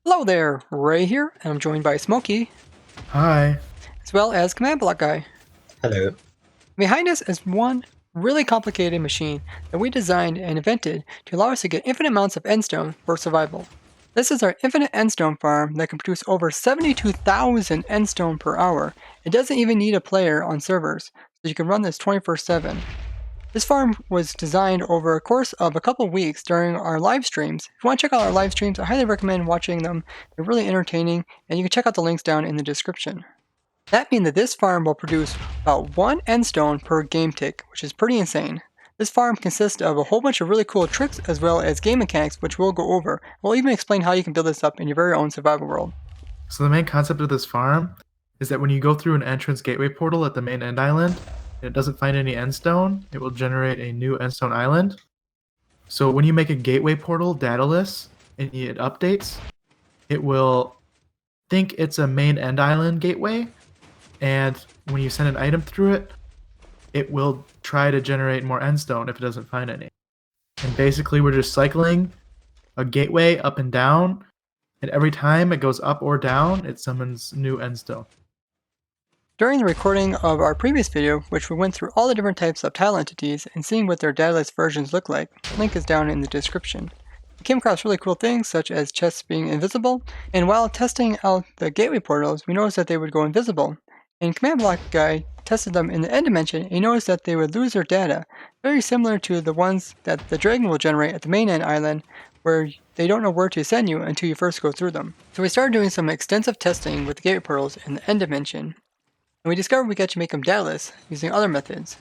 Hello there, Ray here, and I'm joined by Smokey, Hi. as well as Command Block Guy. Hello. Behind us is one really complicated machine that we designed and invented to allow us to get infinite amounts of endstone for survival. This is our infinite endstone farm that can produce over 72,000 endstone per hour. It doesn't even need a player on servers, so you can run this 24/7. This farm was designed over a course of a couple weeks during our live streams. If you want to check out our live streams, I highly recommend watching them. They're really entertaining, and you can check out the links down in the description. That means that this farm will produce about 1 endstone per game tick, which is pretty insane. This farm consists of a whole bunch of really cool tricks as well as game mechanics, which we'll go over. We'll even explain how you can build this up in your very own survival world. So the main concept of this farm is that when you go through an entrance gateway portal at the main end island and it doesn't find any endstone, it will generate a new endstone island. So when you make a gateway portal dataless and it updates, it will think it's a main end island gateway, and when you send an item through it, it will try to generate more endstone if it doesn't find any. And basically we're just cycling a gateway up and down, and every time it goes up or down, it summons new endstone. During the recording of our previous video, which we went through all the different types of tile entities and seeing what their dataless versions look like, the link is down in the description. We came across really cool things such as chests being invisible, and while testing out the gateway portals, we noticed that they would go invisible. And Command Block Guy tested them in the end dimension, and he noticed that they would lose their data, very similar to the ones that the dragon will generate at the main end island, where they don't know where to send you until you first go through them. So we started doing some extensive testing with the gateway portals in the end dimension, and we discovered we could actually make them dataless using other methods.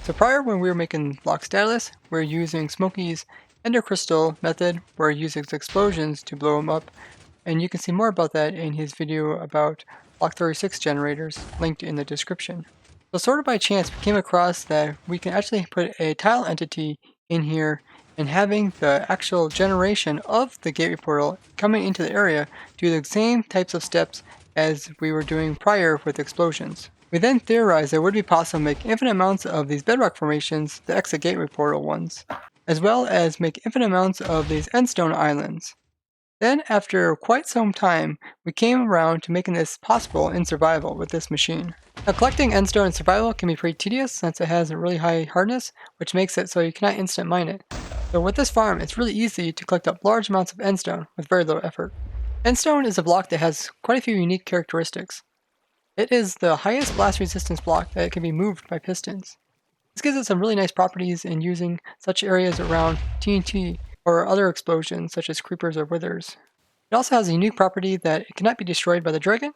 So prior, when we were making blocks dataless, we were using Smokey's Ender Crystal method, where he uses explosions to blow them up, and you can see more about that in his video about Block 36 generators, linked in the description. So sort of by chance, we came across that we can actually put a tile entity in here, and having the actual generation of the gateway portal coming into the area do the same types of steps as we were doing prior with explosions. We then theorized that it would be possible to make infinite amounts of these bedrock formations, the exit gateway portal ones, as well as make infinite amounts of these endstone islands. Then, after quite some time, we came around to making this possible in survival with this machine. Now, collecting endstone in survival can be pretty tedious since it has a really high hardness, which makes it so you cannot instant mine it. So with this farm, it's really easy to collect up large amounts of endstone with very little effort. Endstone is a block that has quite a few unique characteristics. It is the highest blast resistance block that it can be moved by pistons. This gives it some really nice properties in using such areas around TNT or other explosions such as creepers or withers. It also has a unique property that it cannot be destroyed by the dragon,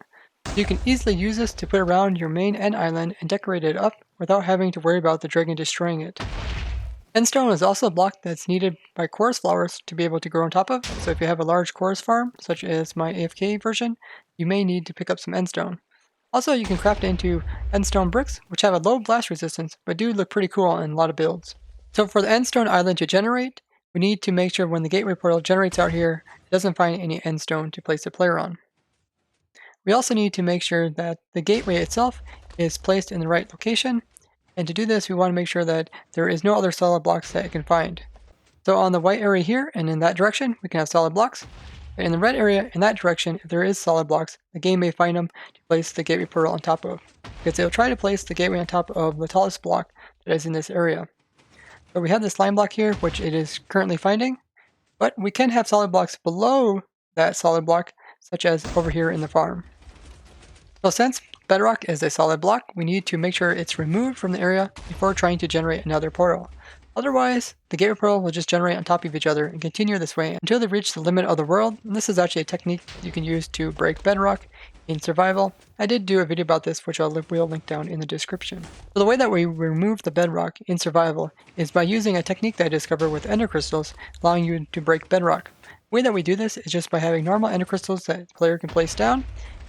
so you can easily use this to put around your main end island and decorate it up without having to worry about the dragon destroying it. Endstone is also a block that's needed by chorus flowers to be able to grow on top of, so if you have a large chorus farm, such as my AFK version, you may need to pick up some endstone. Also, you can craft it into endstone bricks, which have a low blast resistance, but do look pretty cool in a lot of builds. So for the endstone island to generate, we need to make sure when the gateway portal generates out here, it doesn't find any endstone to place the player on. We also need to make sure that the gateway itself is placed in the right location, and to do this, we want to make sure that there is no other solid blocks that it can find. So on the white area here and in that direction, we can have solid blocks. And in the red area in that direction, if there is solid blocks, the game may find them to place the gateway portal on top of, because it will try to place the gateway on top of the tallest block that is in this area. So we have this line block here, which it is currently finding, but we can have solid blocks below that solid block, such as over here in the farm. So since bedrock is a solid block, we need to make sure it's removed from the area before trying to generate another portal. Otherwise, the gateway portal will just generate on top of each other and continue this way until they reach the limit of the world. And this is actually a technique you can use to break bedrock in survival. I did do a video about this, which will link down in the description. So the way that we remove the bedrock in survival is by using a technique that I discovered with ender crystals, allowing you to break bedrock. The way that we do this is just by having normal ender crystals that the player can place down,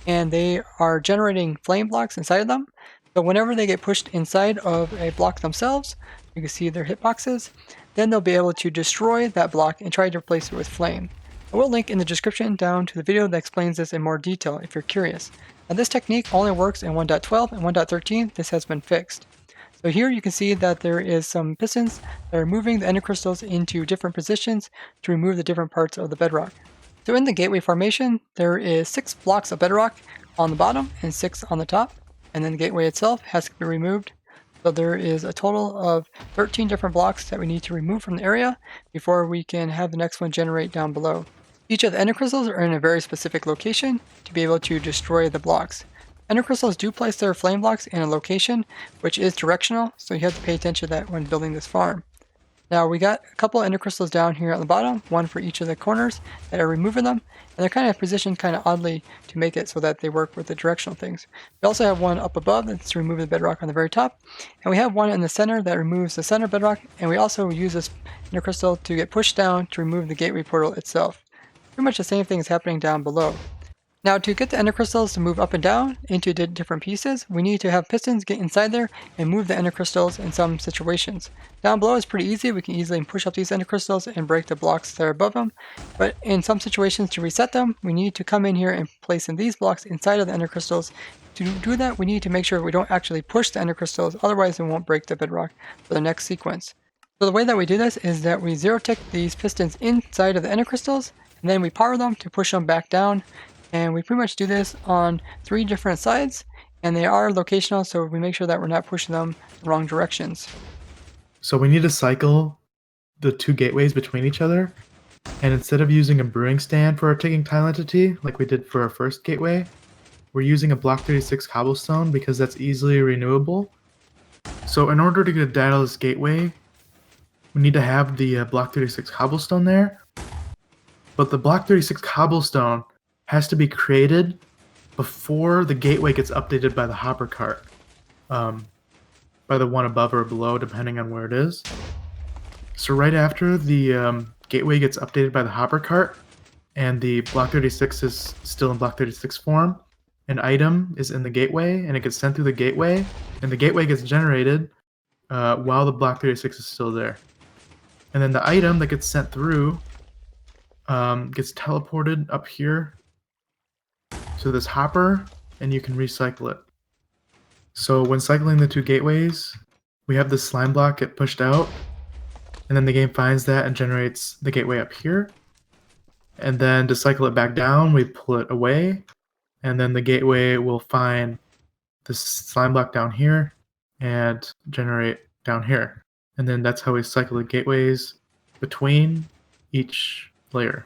and they are generating flame blocks inside of them. So whenever they get pushed inside of a block themselves, you can see their hitboxes, then they'll be able to destroy that block and try to replace it with flame. I will link in the description down to the video that explains this in more detail if you're curious. Now this technique only works in 1.12 and 1.13. This has been fixed. So here you can see that there is some pistons that are moving the ender crystals into different positions to remove the different parts of the bedrock. So in the gateway formation, there is 6 blocks of bedrock on the bottom and 6 on the top, and then the gateway itself has to be removed. So there is a total of 13 different blocks that we need to remove from the area before we can have the next one generate down below. Each of the ender crystals are in a very specific location to be able to destroy the blocks. Ender crystals do place their flame blocks in a location which is directional, so you have to pay attention to that when building this farm. Now we got a couple ender crystals down here at the bottom, one for each of the corners that are removing them, and they're kind of positioned kind of oddly to make it so that they work with the directional things. We also have one up above that's removing the bedrock on the very top, and we have one in the center that removes the center bedrock, and we also use this ender crystal to get pushed down to remove the gateway portal itself. Pretty much the same thing is happening down below. Now to get the ender crystals to move up and down into different pieces, we need to have pistons get inside there and move the ender crystals in some situations. Down below is pretty easy, we can easily push up these ender crystals and break the blocks that are above them, but in some situations to reset them, we need to come in here and place in these blocks inside of the ender crystals. To do that, we need to make sure we don't actually push the ender crystals, otherwise it won't break the bedrock for the next sequence. So the way that we do this is that we zero tick these pistons inside of the ender crystals, and then we power them to push them back down. And we pretty much do this on 3 different sides, and they are locational, so we make sure that we're not pushing them the wrong directions. So we need to cycle the 2 gateways between each other, and instead of using a brewing stand for our ticking tile entity, like we did for our first gateway, we're using a block 36 cobblestone because that's easily renewable. So in order to get a dataless gateway, we need to have the block 36 cobblestone there, but the block 36 cobblestone has to be created before the gateway gets updated by the hopper cart, by the one above or below, depending on where it is. So right after the gateway gets updated by the hopper cart, and the block 36 is still in block 36 form, an item is in the gateway, and it gets sent through the gateway, and the gateway gets generated while the block 36 is still there. And then the item that gets sent through gets teleported up here to this hopper, and you can recycle it. So when cycling the 2 gateways, we have the slime block get pushed out, and then the game finds that and generates the gateway up here. And then to cycle it back down, we pull it away, and then the gateway will find this slime block down here and generate down here. And then that's how we cycle the gateways between each layer.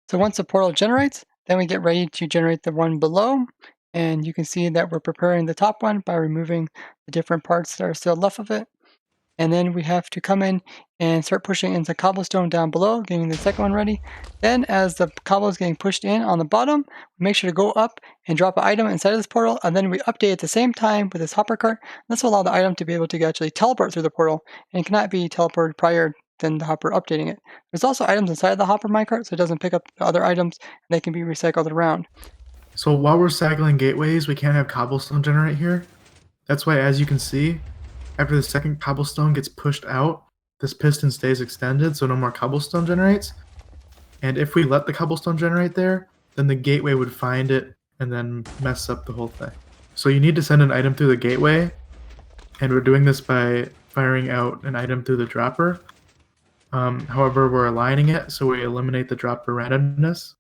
So once the portal generates, then we get ready to generate the one below, and you can see that we're preparing the top one by removing the different parts that are still left of it. And then we have to come in and start pushing into cobblestone down below, getting the second one ready. Then as the cobble is getting pushed in on the bottom, we make sure to go up and drop an item inside of this portal, and then we update at the same time with this hopper cart. This will allow the item to be able to actually teleport through the portal, and it cannot be teleported prior than the hopper updating it. There's also items inside the hopper minecart, so it doesn't pick up the other items, and they can be recycled around. So while we're cycling gateways, we can't have cobblestone generate here. That's why, as you can see, after the second cobblestone gets pushed out, this piston stays extended, so no more cobblestone generates. And if we let the cobblestone generate there, then the gateway would find it and then mess up the whole thing. So you need to send an item through the gateway, and we're doing this by firing out an item through the dropper. However, we're aligning it so we eliminate the dropper randomness,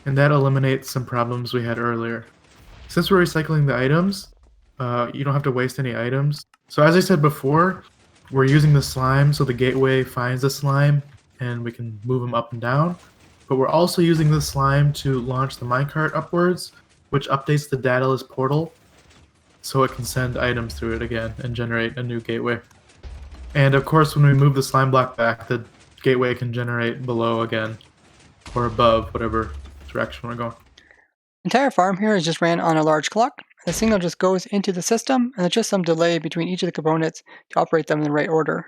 and that eliminates some problems we had earlier. Since we're recycling the items, you don't have to waste any items. So as I said before, we're using the slime so the gateway finds the slime and we can move them up and down. But we're also using the slime to launch the minecart upwards, which updates the dataless portal so it can send items through it again and generate a new gateway. And of course, when we move the slime block back, the gateway can generate below again, or above, whatever direction we're going. The entire farm here is just ran on a large clock. The signal just goes into the system, and there's just some delay between each of the components to operate them in the right order.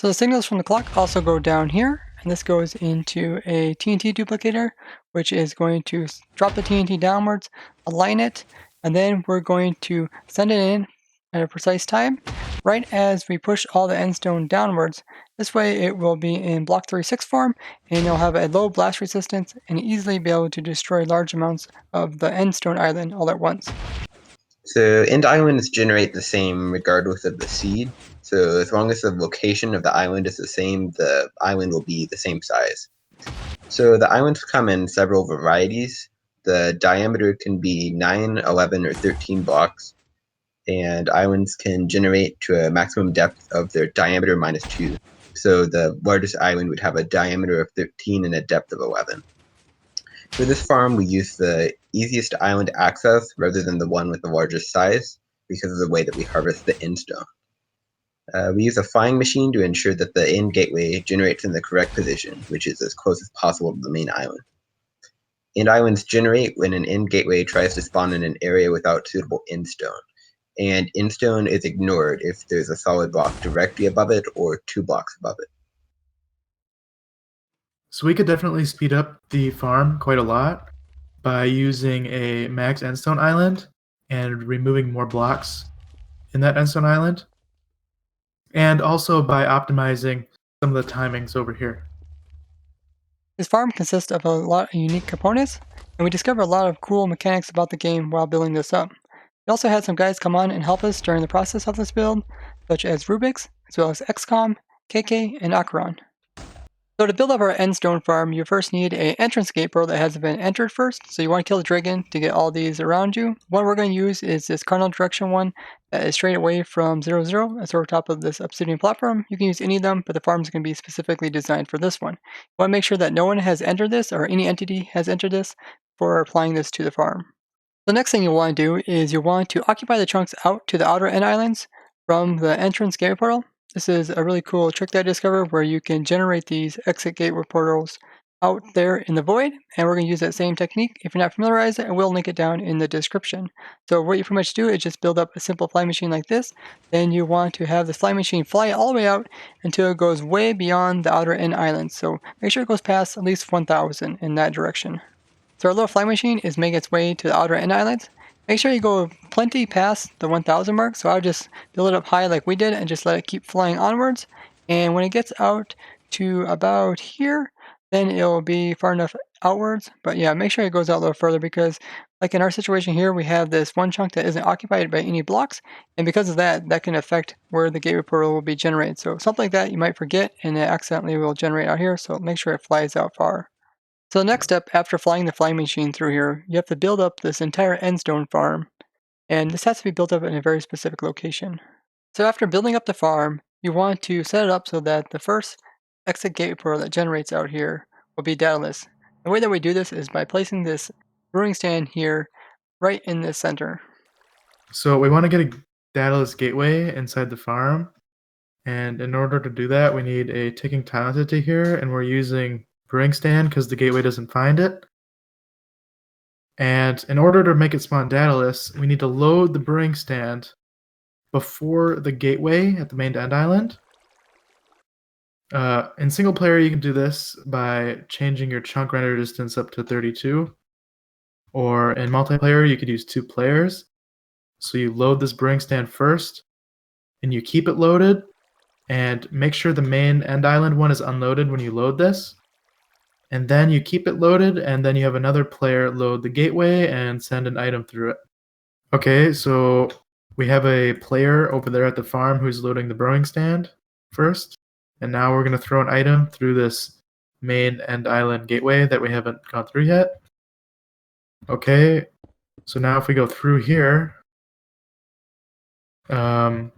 So the signals from the clock also go down here, and this goes into a TNT duplicator, which is going to drop the TNT downwards, align it, and then we're going to send it in at a precise time, right as we push all the endstone downwards. This way it will be in block 36 form, and you'll have a low blast resistance and easily be able to destroy large amounts of the endstone island all at once. So end islands generate the same regardless of the seed. So as long as the location of the island is the same, the island will be the same size. So the islands come in several varieties. The diameter can be 9, 11, or 13 blocks, and islands can generate to a maximum depth of their diameter minus 2. So the largest island would have a diameter of 13 and a depth of 11. For this farm, we use the easiest island access rather than the one with the largest size because of the way that we harvest the endstone. We use a flying machine to ensure that the end gateway generates in the correct position, which is as close as possible to the main island. End islands generate when an end gateway tries to spawn in an area without suitable endstone, and endstone is ignored if there's a solid block directly above it or 2 blocks above it. So we could definitely speed up the farm quite a lot by using a max endstone island and removing more blocks in that endstone island, and also by optimizing some of the timings over here. This farm consists of a lot of unique components, and we discovered a lot of cool mechanics about the game while building this up. We also had some guys come on and help us during the process of this build, such as Rubix, as well as XCOM, KK, and Acheron. So to build up our Endstone Farm, you first need an entrance gate portal that hasn't been entered first, so you want to kill the dragon to get all these around you. One we're going to use is this cardinal direction one that is straight away from 0, 0. That's over top of this obsidian platform. You can use any of them, but the farm is going to be specifically designed for this one. You want to make sure that no one has entered this, or any entity has entered this, before applying this to the farm. The next thing you'll want to do is you'll want to occupy the chunks out to the outer end islands from the entrance gateway portal. This is a really cool trick that I discovered where you can generate these exit gateway portals out there in the void, and we're going to use that same technique. If you're not familiarized, I will link it down in the description. So what you pretty much do is just build up a simple fly machine like this. Then you want to have the fly machine fly all the way out until it goes way beyond the outer end islands. So make sure it goes past at least 1000 in that direction. So our little fly machine is making its way to the outer end islands. Make sure you go plenty past the 1000 mark, so I would just build it up high like we did and just let it keep flying onwards. And when it gets out to about here, then it'll be far enough outwards. But yeah, make sure it goes out a little further because like in our situation here, we have this one chunk that isn't occupied by any blocks. And because of that, that can affect where the gateway portal will be generated. So something like that you might forget and it accidentally will generate out here. So make sure it flies out far. So the next step after flying the flying machine through here, you have to build up this entire Endstone farm, and this has to be built up in a very specific location. So after building up the farm, you want to set it up so that the first exit gateway portal that generates out here will be dataless. The way that we do this is by placing this brewing stand here right in the center. So we want to get a dataless gateway inside the farm, and in order to do that, we need a ticking time entity here, and we're using brewing stand because the gateway doesn't find it. And in order to make it spawn dataless, we need to load the brewing stand before the gateway at the main end island. In single player, you can do this by changing your chunk render distance up to 32. Or in multiplayer, you could use 2 players. So you load this brewing stand first, and you keep it loaded, and make sure the main end island one is unloaded when you load this. And then you keep it loaded, and then you have another player load the gateway and send an item through it. Okay, so we have a player over there at the farm who's loading the brewing stand first. And now we're going to throw an item through this main end island gateway that we haven't gone through yet. Okay, so now if we go through here, you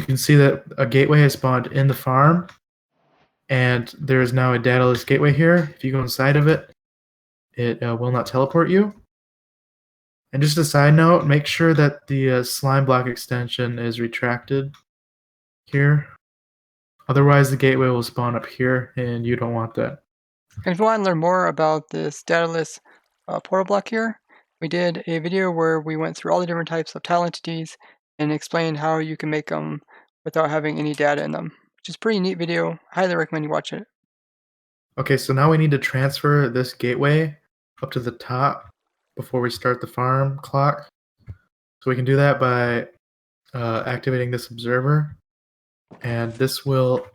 can see that a gateway has spawned in the farm, and there is now a dataless gateway here. If you go inside of it, it will not teleport you. And just a side note, make sure that the slime block extension is retracted here. Otherwise, the gateway will spawn up here, and you don't want that. And if you want to learn more about this dataless portal block here, we did a video where we went through all the different types of tile entities and explained how you can make them without having any data in them, which is a pretty neat video. I highly recommend you watch it. Okay, so now we need to transfer this gateway up to the top before we start the farm clock. So we can do that by activating this observer, and this will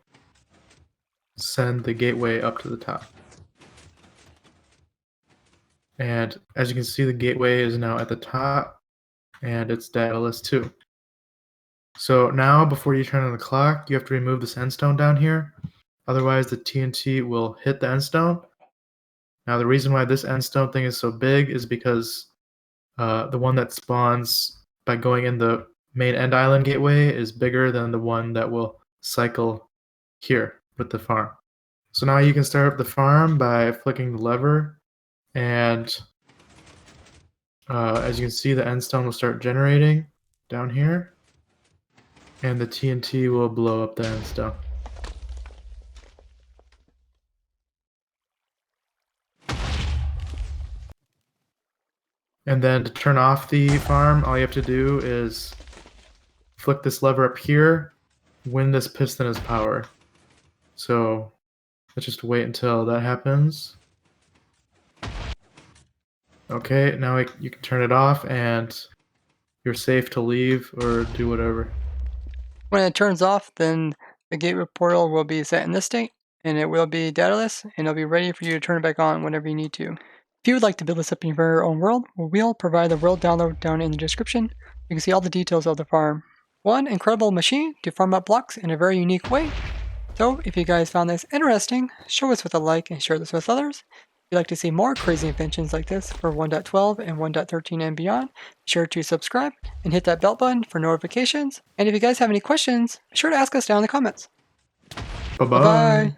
send the gateway up to the top. And as you can see, the gateway is now at the top, and it's dataless too. So now, before you turn on the clock, you have to remove this endstone down here. Otherwise, the TNT will hit the endstone. Now, the reason why this endstone thing is so big is because the one that spawns by going in the main end island gateway is bigger than the one that will cycle here with the farm. So now you can start up the farm by flicking the lever, and as you can see, the endstone will start generating down here, and the TNT will blow up the endstone. And then to turn off the farm, all you have to do is flick this lever up here when this piston is powered. So let's just wait until that happens. Okay, now you can turn it off and you're safe to leave or do whatever. When it turns off, then the gateway portal will be set in this state, and it will be dataless, and it'll be ready for you to turn it back on whenever you need to. If you would like to build this up in your own world, we'll provide the world download down in the description. You can see all the details of the farm. One incredible machine to farm up blocks in a very unique way. So if you guys found this interesting, show us with a like and share this with others. If you'd like to see more crazy inventions like this for 1.12 and 1.13 and beyond, be sure to subscribe and hit that bell button for notifications. And if you guys have any questions, be sure to ask us down in the comments. Bye-bye. Bye-bye.